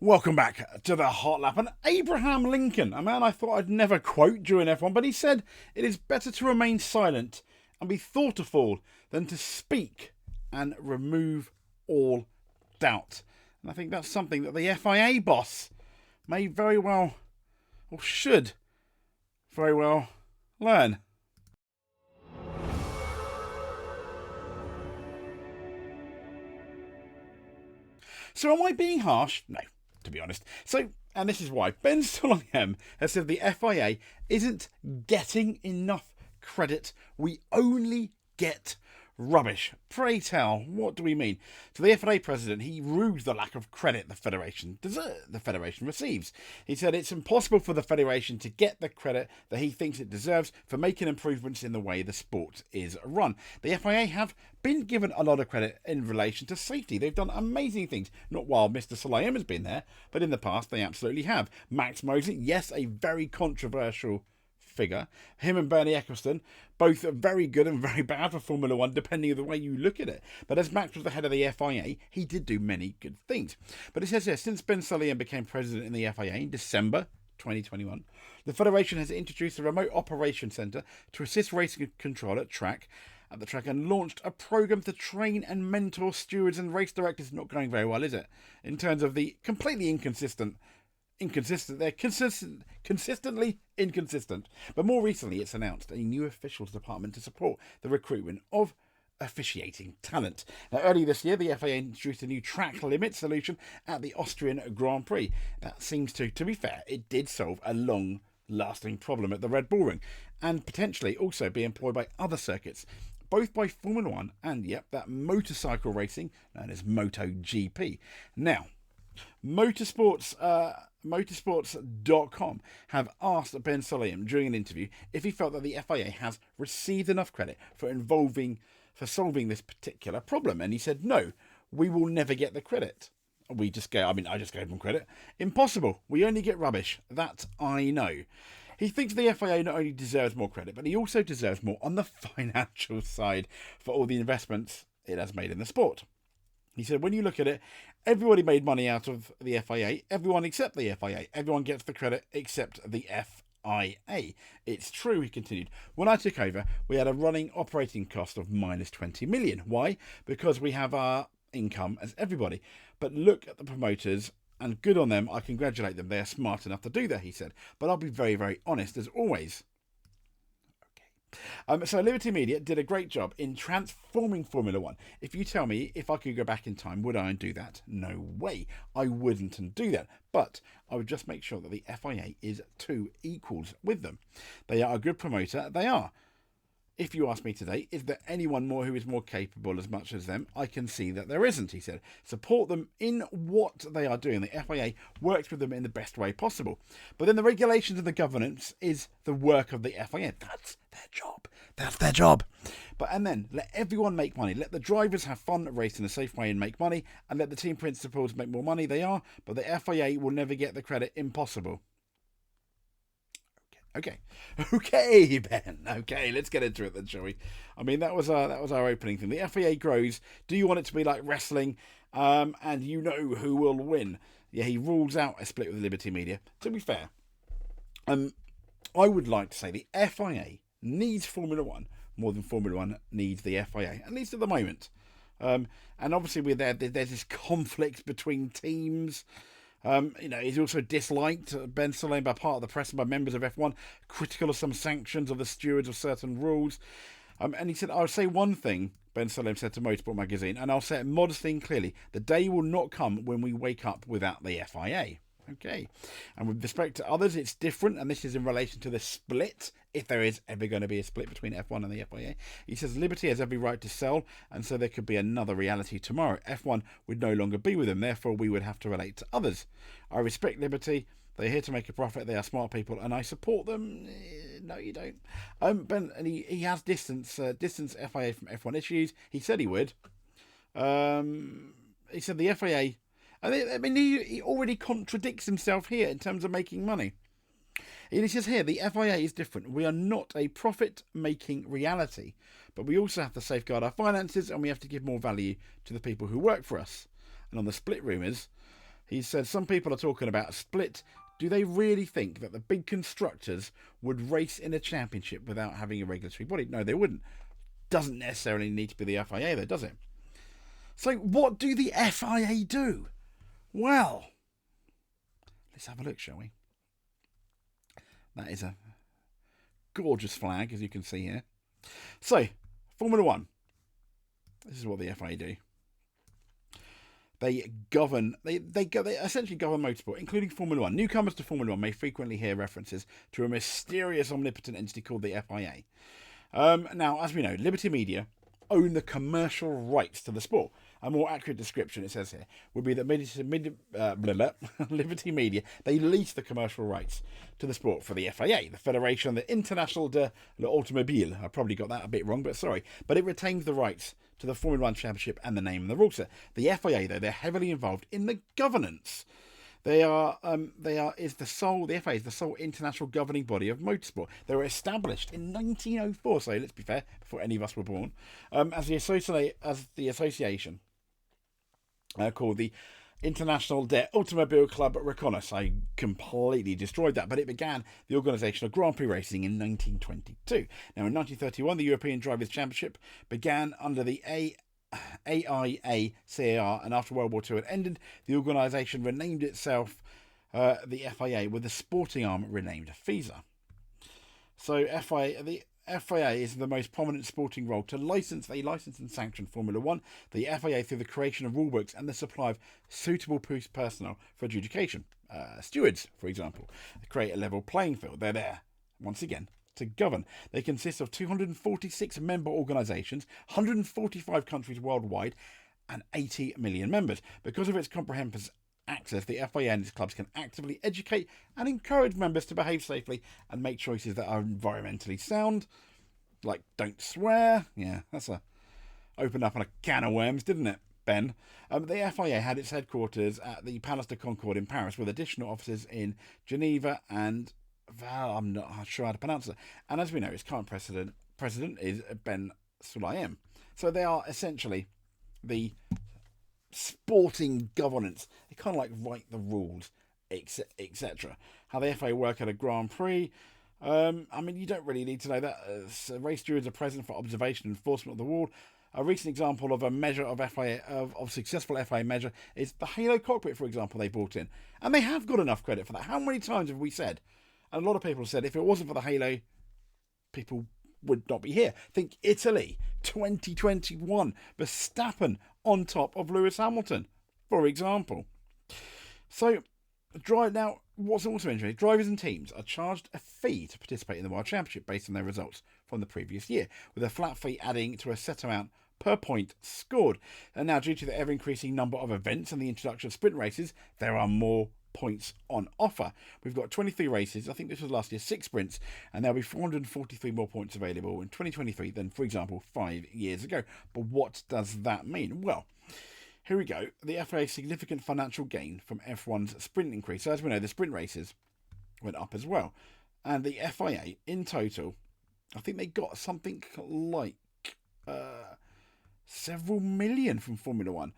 Welcome back to the Hot Lap. And Abraham Lincoln, a man I thought I'd never quote during F1, but he said it is better to remain silent and be thought a fool than to speak and remove all doubt. And I think that's something that the FIA boss may very well, or should very well, learn. So am I being harsh? No, to be honest. So, and this is why, Ben Sulayem has said the FIA isn't getting enough credit. We only get rubbish. Pray tell, what do we mean? So the FIA president, he rues the lack of credit the federation receives. He said it's impossible for the federation to get the credit that he thinks it deserves for making improvements in the way the sport is run. The FIA have been given a lot of credit in relation to safety. They've done amazing things, not while Mr. Sulayem has been there, but in the past they absolutely have. Max Mosley, yes, a very controversial figure. Him and Bernie Ecclestone, both very good and very bad for Formula One, depending on the way you look at it. But as Max was the head of the FIA, he did do many good things. But it says here, since Ben Sulayem became president in the FIA in December 2021, the federation has introduced a remote operation centre to assist racing control at the track and launched a program to train and mentor stewards and race directors. Not going very well, is it? In terms of the completely inconsistent, they're consistently inconsistent. But more recently, it's announced a new officials department to support the recruitment of officiating talent. Now, earlier this year, the FIA introduced a new track limit solution at the Austrian Grand Prix. That seems to be fair, it did solve a long-lasting problem at the Red Bull Ring, and potentially also be employed by other circuits, both by Formula One and, that motorcycle racing known as MotoGP. Now, Motorsports.com have asked Ben Sulayem during an interview if he felt that the FIA has received enough credit for solving this particular problem, and he said no, we will never get the credit. I just gave them credit. Impossible. We only get rubbish. That I know. He thinks the FIA not only deserves more credit, but he also deserves more on the financial side for all the investments it has made in the sport. He said, when you look at it, everybody made money out of the FIA. Everyone except the FIA. Everyone gets the credit except the FIA. It's true, he continued. When I took over, we had a running operating cost of minus 20 million. Why? Because we have our income as everybody. But look at the promoters, and good on them. I congratulate them. They are smart enough to do that, he said. But I'll be very, very honest, as always. So Liberty Media did a great job in transforming Formula One. If you tell me if I could go back in time, would I do that? No way. I wouldn't do that. But I would just make sure that the FIA is two equals with them. They are a good promoter. They are. If you ask me today, is there anyone more who is more capable as much as them? I can see that there isn't, he said. Support them in what they are doing. The FIA works with them in the best way possible. But then the regulations and the governance is the work of the FIA. That's their job. That's their job. And then let everyone make money. Let the drivers have fun, race in a safe way and make money. And let the team principals make more money. They are. But the FIA will never get the credit. Impossible. Okay, Ben. Okay, let's get into it then, shall we? I mean, that was our opening thing. The FIA grows. Do you want it to be like wrestling? And you know who will win? Yeah, he rules out a split with Liberty Media. To be fair, I would like to say the FIA needs Formula One more than Formula One needs the FIA, at least at the moment. And obviously, there's this conflict between teams. He's also disliked, Ben Sulayem, by part of the press and by members of F1, critical of some sanctions of the stewards of certain rules. And he said, I'll say one thing, Ben Sulayem said to Motorsport magazine, and I'll say it modestly and clearly. The day will not come when we wake up without the FIA. Okay. And with respect to others, it's different, and this is in relation to the split, if there is ever going to be a split between F1 and the FIA. He says Liberty has every right to sell, and so there could be another reality tomorrow. F1 would no longer be with them, therefore we would have to relate to others. I respect Liberty. They're here to make a profit. They are smart people, and I support them. No, you don't. Ben, and he has distance FIA from F1 issues. He said he would. He said the FIA... I mean, he already contradicts himself here in terms of making money. He says here, the FIA is different. We are not a profit-making reality, but we also have to safeguard our finances and we have to give more value to the people who work for us. And on the split rumours, He said some people are talking about a split. Do they really think that the big constructors would race in a championship without having a regulatory body? No, they wouldn't. Doesn't necessarily need to be the FIA though, does it? So what do the FIA do? Well, let's have a look, shall we? That is a gorgeous flag, as you can see here. So, Formula One. This is what the FIA do. They govern. They essentially govern motorsport, including Formula One. Newcomers to Formula One may frequently hear references to a mysterious, omnipotent entity called the FIA. Now, as we know, Liberty Media own the commercial rights to the sport. A more accurate description, it says here, would be that Liberty Media, they lease the commercial rights to the sport for the FIA, the Federation, the International de l'Automobile. I probably got that a bit wrong, but sorry. But it retains the rights to the Formula One Championship and the name and the rules. The FIA, though, they're heavily involved in the governance. The FIA is the sole international governing body of motorsport. They were established in 1904, so let's be fair, before any of us were born, as the association called the International de Automobile Club Reconnaissance. I completely destroyed that, but it began the organisation of Grand Prix racing in 1922. Now, in 1931, the European Drivers' Championship began under the AIA-CAR, and after World War II had ended, the organisation renamed itself the FIA, with the sporting arm renamed FISA. So the FIA is the most prominent sporting role to license and sanction Formula One. The FIA through the creation of rulebooks and the supply of suitable personnel for adjudication. Stewards, for example, create a level playing field. They're there, once again, to govern. They consist of 246 member organisations, 145 countries worldwide, and 80 million members. Because of its comprehensive access, the FIA and its clubs can actively educate and encourage members to behave safely and make choices that are environmentally sound, like don't swear. Yeah, that's opened up on a can of worms, didn't it, Ben? The FIA had its headquarters at the Palace de Concorde in Paris, with additional offices in Geneva and I'm not sure how to pronounce it. And as we know, its current president is Ben Sulayem. So they are essentially the sporting governance. They kind of like write the rules, etc. How the FIA work at a Grand Prix. I mean, you don't really need to know that. Race stewards are present for observation and enforcement of the rule. A recent example of a measure of successful FIA measure is the Halo cockpit, for example, they brought in. And they have got enough credit for that. How many times have we said, and a lot of people have said, if it wasn't for the Halo, people would not be here. Think Italy, 2021, Verstappen on top of Lewis Hamilton, for example. So, now, what's also interesting, drivers and teams are charged a fee to participate in the World Championship based on their results from the previous year, with a flat fee adding to a set amount per point scored. And now, due to the ever-increasing number of events and the introduction of sprint races, there are more points on offer. We've got 23 races. I think this was last year, 6 sprints, and there'll be 443 more points available in 2023 than, for example, 5 years ago. But what does that mean? Well, here we go. The FIA significant financial gain from F1's sprint increase. So as we know, the sprint races went up as well. And the FIA, in total, I think they got something like several million from Formula One.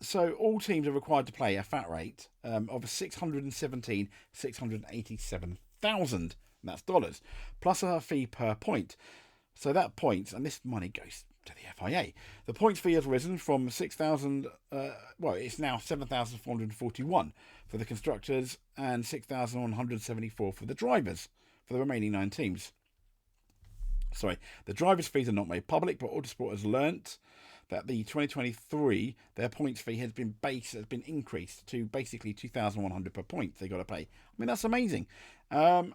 So all teams are required to pay a flat rate of 687,000. That's dollars, plus a fee per point. So that points, and this money goes to the FIA. The points fee has risen from 6,000. It's now 7,441 for the constructors and 6,174 for the drivers for the remaining 9 teams. Sorry, the drivers' fees are not made public, but Autosport has learnt that the 2023, their points fee has been increased to basically 2,100 per point they got to pay. I mean, that's amazing. And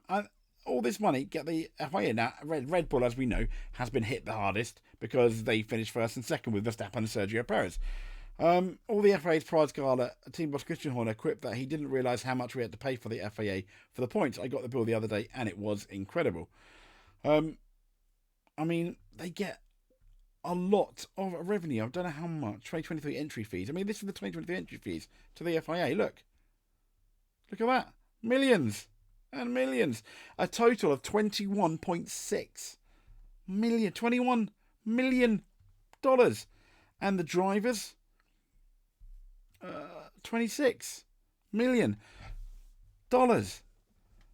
all this money get the FIA. Now, Red Bull, as we know, has been hit the hardest because they finished first and second with Verstappen and Sergio Perez. All the FIA's prize gala, team boss Christian Horner quipped that he didn't realise how much we had to pay for the FIA for the points. I got the bill the other day and it was incredible. I mean, they get a lot of revenue. I don't know how much. 2023 entry fees. I mean, this is the 2023 entry fees to the FIA. Look at that. Millions and millions. A total of $21.6 million. $21 million. And the drivers, $26 million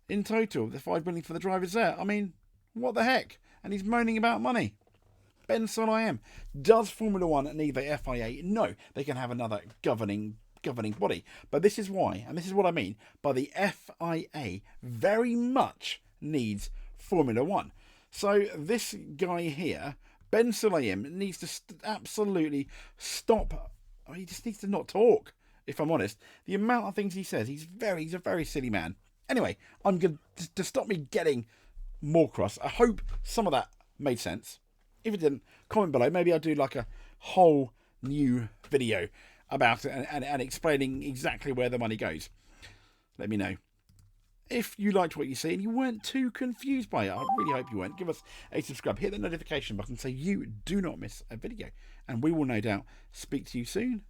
in total. The $5 million for the drivers there. I mean, what the heck? And he's moaning about money. Ben Sulayem. Does Formula One need the FIA? No, they can have another governing body. But this is why, and this is what I mean by the FIA very much needs Formula One. So this guy here, Ben Sulayem, needs to absolutely stop. He just needs to not talk, if I'm honest. The amount of things he says, he's a very silly man. Anyway, I'm going to stop me getting more cross. I hope some of that made sense. If it didn't, comment below. Maybe I'll do like a whole new video about it and explaining exactly where the money goes. Let me know. If you liked what you see and you weren't too confused by it, I really hope you weren't. Give us a subscribe, hit the notification button so you do not miss a video. And we will no doubt speak to you soon.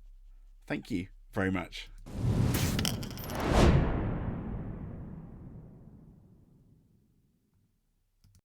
Thank you very much.